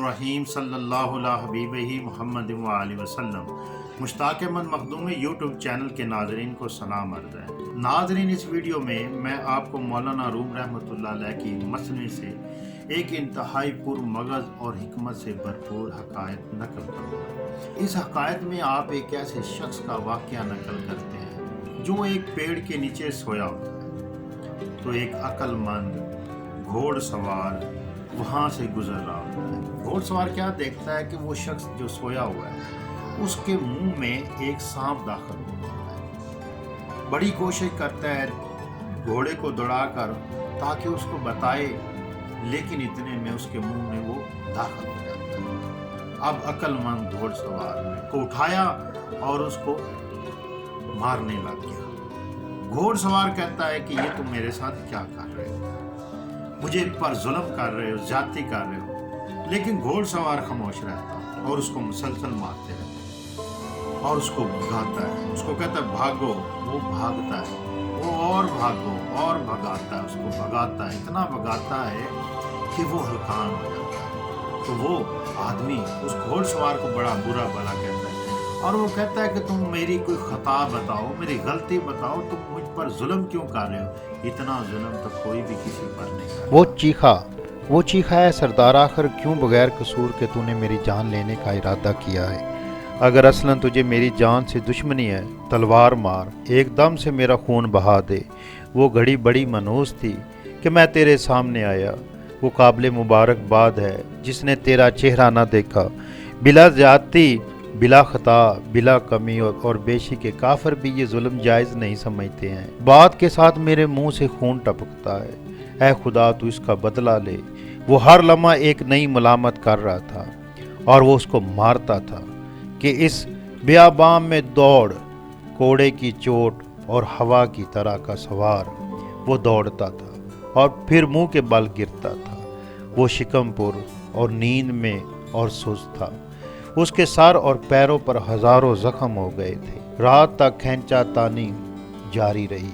الرحیم صلی اللہ علیہ حبیبہ محمد وآلہ وسلم۔ مشتاق احمد مخدومی یوٹیوب چینل کے ناظرین کو سلام عرض ہے۔ ناظرین، اس ویڈیو میں آپ کو مولانا روم رحمۃ اللہ علیہ کی مثنوی سے ایک انتہائی پر مغز اور حکمت سے بھرپور حقائق نقل کروں گا۔ اس حقائق میں آپ ایک ایسے شخص کا واقعہ نقل کرتے ہیں جو ایک پیڑ کے نیچے سویا ہوتا ہے، تو ایک عقل مند گھوڑ سوار وہاں سے گزر رہا ہوتا ہے۔ گھوڑ سوار کیا دیکھتا ہے کہ وہ شخص جو سویا ہوا ہے اس کے منہ میں ایک سانپ داخل ہو جاتا ہے۔ بڑی کوشش کرتا ہے گھوڑے کو دوڑا کر تاکہ اس کو بتائے، لیکن اتنے میں اس کے منہ میں وہ داخل ہو جاتا ہے۔ اب عقل مند گھوڑ سوار نے کو اٹھایا اور اس کو مارنے لگ گیا۔ گھوڑ سوار کہتا ہے کہ یہ تم میرے ساتھ کیا کر رہے ہو، مجھے پر ظلم کر رہے ہو، زیادتی کر رہے ہو۔ لیکن گھوڑ سوار خاموش رہتا اور اس کو مسلسل مارتے رہتا اور اس کو بھگاتا ہے۔ اس کو کہتا ہے بھاگو، وہ بھاگتا ہے، وہ اور بھاگو اور بھگاتا ہے، اس کو بھگاتا ہے، اتنا بھگاتا ہے کہ وہ ہلکان ہو جاتا ہے۔ تو وہ آدمی اس گھوڑ سوار کو بڑا برا بھلا کہتا ہے اور وہ کہتا ہے کہ تم میری کوئی خطا بتاؤ، میری غلطی بتاؤ، تم مجھ پر ظلم کیوں کر رہے ہو؟ اتنا ظلم تو کوئی بھی کسی پر نہیں کرتا۔ وہ چیخا ہے سردار، آخر کیوں بغیر قصور کے تو نے میری جان لینے کا ارادہ کیا ہے؟ اگر اصلاً تجھے میری جان سے دشمنی ہے، تلوار مار، ایک دم سے میرا خون بہا دے۔ وہ گھڑی بڑی منحوس تھی کہ میں تیرے سامنے آیا۔ وہ قابل مبارکباد ہے جس نے تیرا چہرہ نہ دیکھا۔ بلا زیادتی، بلا خطا، بلا کمی اور بیشی کے کافر بھی یہ ظلم جائز نہیں سمجھتے ہیں۔ بات کے ساتھ میرے منہ سے خون ٹپکتا ہے۔ اے خدا، تو اس کا بدلہ لے۔ وہ ہر لمحہ ایک نئی ملامت کر رہا تھا اور وہ اس کو مارتا تھا کہ اس بیابان میں دوڑ، کوڑے کی چوٹ اور ہوا کی طرح کا سوار وہ دوڑتا تھا اور پھر منہ کے بل گرتا تھا۔ وہ شکم پر اور نیند میں اور سست تھا۔ اس کے سر اور پیروں پر ہزاروں زخم ہو گئے تھے۔ رات تک کھینچا تانی جاری رہی،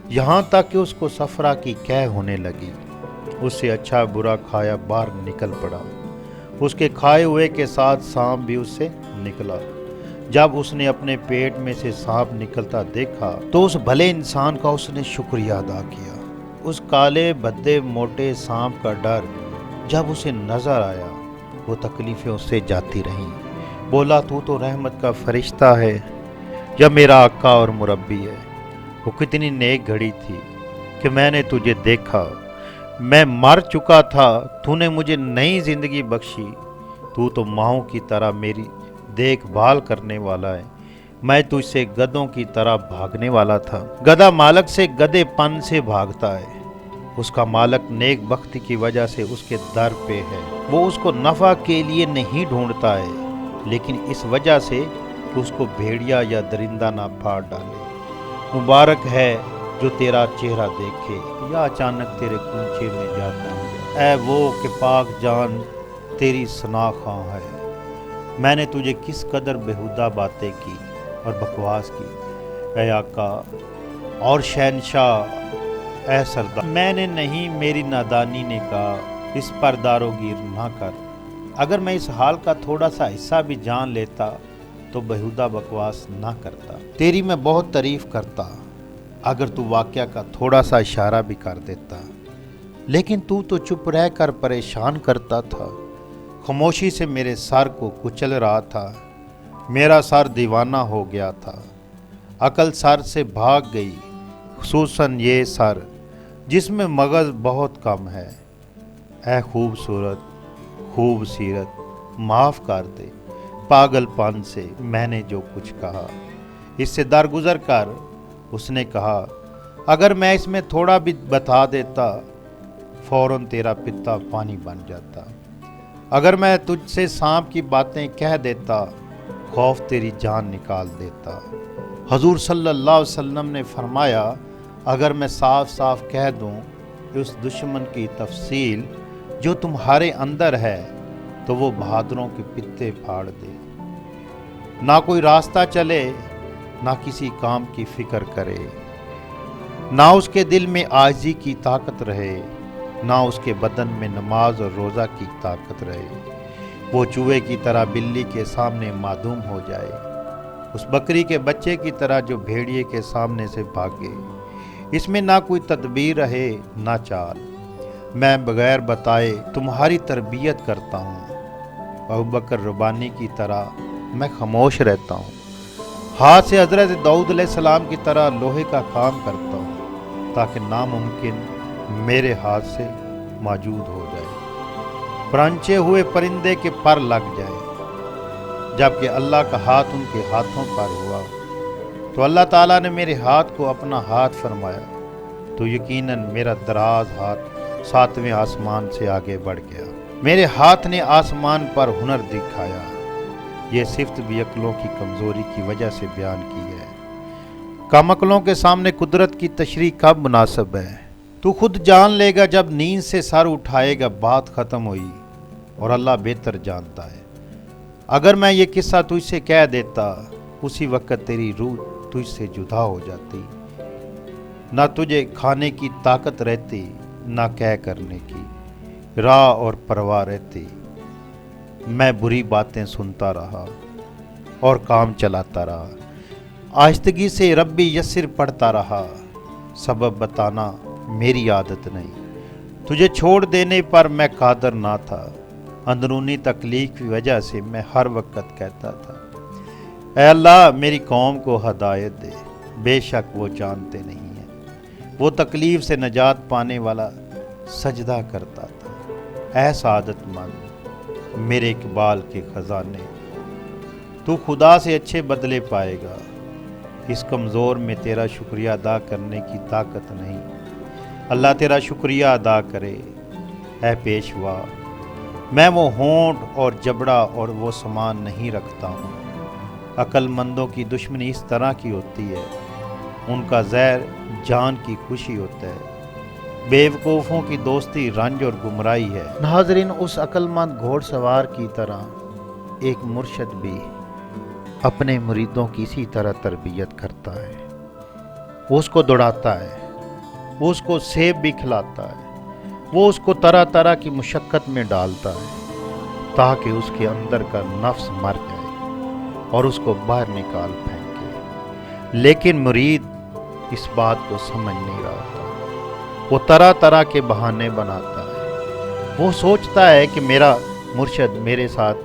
یہاں تک کہ اس کو صفرا کی قے ہونے لگی۔ اس سے اچھا برا کھایا باہر نکل پڑا۔ اس کے کھائے ہوئے کے ساتھ سانپ بھی اس سے نکلا۔ جب اس نے اپنے پیٹ میں سے سانپ نکلتا دیکھا تو اس بھلے انسان کا اس نے شکریہ ادا کیا۔ اس کالے بھدے موٹے سانپ کا ڈر جب اسے نظر آیا، وہ تکلیفیں اس سے جاتی رہیں۔ بولا، تو رحمت کا فرشتہ ہے یا میرا آقا اور مربی ہے؟ وہ کتنی نیک گھڑی تھی کہ میں نے تجھے دیکھا۔ میں مر چکا تھا، تو نے مجھے نئی زندگی بخشی۔ تو ماؤں کی طرح میری دیکھ بھال کرنے والا ہے۔ میں تجھ سے گدھوں کی طرح بھاگنے والا تھا۔ گدھا مالک سے گدھے پن سے بھاگتا ہے۔ اس کا مالک نیک بختی کی وجہ سے اس کے در پہ ہے۔ وہ اس کو نفع کے لیے نہیں ڈھونڈتا ہے، لیکن اس وجہ سے کہ اس کو بھیڑیا یا درندہ نہ پھاڑ ڈالے۔ مبارک ہے جو تیرا چہرہ دیکھے یا اچانک تیرے کونچے میں جا پہنچے۔ اے وہ کہ پاک جان تیری ثنا خواں ہے۔ میں نے تجھے کس قدر بےہودہ باتیں کی اور بکواس کی، اے آقا اور شہنشاہ، اے سردار۔ میں نے نہیں، میری نادانی نے کہا، اس پر داروگیر نہ کر۔ اگر میں اس حال کا تھوڑا سا حصہ بھی جان لیتا تو بےہودہ بکواس نہ کرتا۔ تیری میں بہت تعریف کرتا اگر تو واقعہ کا تھوڑا سا اشارہ بھی کر دیتا، لیکن تو چپ رہ کر پریشان کرتا تھا۔ خاموشی سے میرے سر کو کچل رہا تھا۔ میرا سر دیوانہ ہو گیا تھا، عقل سر سے بھاگ گئی، خصوصاً یہ سر جس میں مغز بہت کم ہے۔ اے خوبصورت خوب سیرت، معاف کر دے پاگل پن سے میں نے جو کچھ کہا۔ اس سے درگزر کر اس نے کہا، اگر میں اس میں تھوڑا بھی بتا دیتا فوراً تیرا پتا پانی بن جاتا۔ اگر میں تجھ سے سانپ کی باتیں کہہ دیتا، خوف تیری جان نکال دیتا۔ حضور صلی اللہ علیہ وسلم نے فرمایا، اگر میں صاف صاف کہہ دوں کہ اس دشمن کی تفصیل جو تمہارے اندر ہے تو وہ بہادروں کے پتے پھاڑ دے، نہ کوئی راستہ چلے، نہ کسی کام کی فکر کرے، نہ اس کے دل میں عاجزی کی طاقت رہے، نہ اس کے بدن میں نماز اور روزہ کی طاقت رہے۔ وہ چوہے کی طرح بلی کے سامنے معدوم ہو جائے، اس بکری کے بچے کی طرح جو بھیڑیے کے سامنے سے بھاگے۔ اس میں نہ کوئی تدبیر رہے نہ چال، میں بغیر بتائے تمہاری تربیت کرتا ہوں۔ ابوبکر ربانی کی طرح میں خاموش رہتا ہوں، ہاتھ سے حضرت داؤد علیہ السلام کی طرح لوہے کا کام کرتا ہوں، تاکہ ناممکن میرے ہاتھ سے موجود ہو جائے، پرانچے ہوئے پرندے کے پر لگ جائے۔ جبکہ اللہ کا ہاتھ ان کے ہاتھوں پر ہوا تو اللہ تعالیٰ نے میرے ہاتھ کو اپنا ہاتھ فرمایا، تو یقیناً میرا دراز ہاتھ 7ویں آسمان سے آگے بڑھ گیا، میرے ہاتھ نے آسمان پر ہنر دکھایا۔ یہ صفت بھی عقلوں کی کمزوری کی وجہ سے بیان کی ہے۔ کم عقلوں کے سامنے قدرت کی تشریح کب مناسب ہے؟ تو خود جان لے گا جب نیند سے سر اٹھائے گا، بات ختم ہوئی، اور اللہ بہتر جانتا ہے۔ اگر میں یہ قصہ تجھ سے کہہ دیتا، اسی وقت تیری روح تجھ سے جدا ہو جاتی، نہ تجھے کھانے کی طاقت رہتی، نہ کہہ کرنے کی راہ اور پرواہ رہتی۔ میں بری باتیں سنتا رہا اور کام چلاتا رہا، آہستگی سے ربی یسر پڑھتا رہا، سبب بتانا میری عادت نہیں، تجھے چھوڑ دینے پر میں قادر نہ تھا، اندرونی تکلیف کی وجہ سے میں ہر وقت کہتا تھا، اے اللہ میری قوم کو ہدایت دے، بے شک وہ جانتے نہیں ہیں۔ وہ تکلیف سے نجات پانے والا سجدہ کرتا تھا، اے سعادت مند میرے اقبال کے خزانے، تو خدا سے اچھے بدلے پائے گا، اس کمزور میں تیرا شکریہ ادا کرنے کی طاقت نہیں، اللہ تیرا شکریہ ادا کرے۔ اے پیشوا، میں وہ ہونٹ اور جبڑا اور وہ سامان نہیں رکھتا ہوں۔ عقل مندوں کی دشمنی اس طرح کی ہوتی ہے، ان کا زہر جان کی خوشی ہوتا ہے، بے وقوفوں کی دوستی رنج اور گمراہی ہے۔ ناظرین، اس عقل مند گھوڑ سوار کی طرح ایک مرشد بھی اپنے مریدوں کی اسی طرح تربیت کرتا ہے، وہ اس کو دوڑاتا ہے، وہ اس کو سیب بھی کھلاتا ہے، وہ اس کو طرح طرح کی مشقت میں ڈالتا ہے، تاکہ اس کے اندر کا نفس مر جائے اور اس کو باہر نکال پھینکے۔ لیکن مرید اس بات کو سمجھ نہیں رہا تھا، وہ طرح طرح کے بہانے بناتا ہے، وہ سوچتا ہے کہ میرا مرشد میرے ساتھ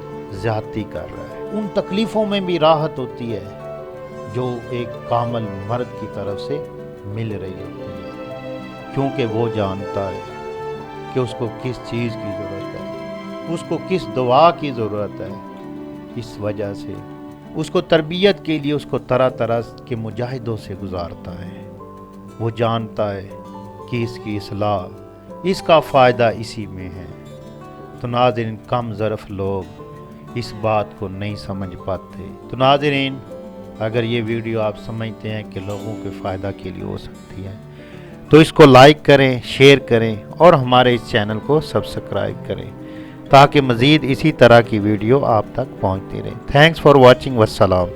زیادتی کر رہا ہے۔ ان تکلیفوں میں بھی راحت ہوتی ہے جو ایک کامل مرد کی طرف سے مل رہی ہوتی ہے، کیونکہ وہ جانتا ہے کہ اس کو کس چیز کی ضرورت ہے، اس کو کس دعا کی ضرورت ہے۔ اس وجہ سے اس کو تربیت کے لیے اس کو طرح طرح کے مجاہدوں سے گزارتا ہے۔ وہ جانتا ہے کہ اس کی اصلاح، اس کا فائدہ اسی میں ہے۔ تو ناظرین، کم ظرف لوگ اس بات کو نہیں سمجھ پاتے۔ تو ناظرین، اگر یہ ویڈیو آپ سمجھتے ہیں کہ لوگوں کے فائدہ کے لیے ہو سکتی ہے تو اس کو لائک کریں، شیئر کریں اور ہمارے اس چینل کو سبسکرائب کریں، تاکہ مزید اسی طرح کی ویڈیو آپ تک پہنچتی رہے۔ تھینکس فار واچنگ، والسلام۔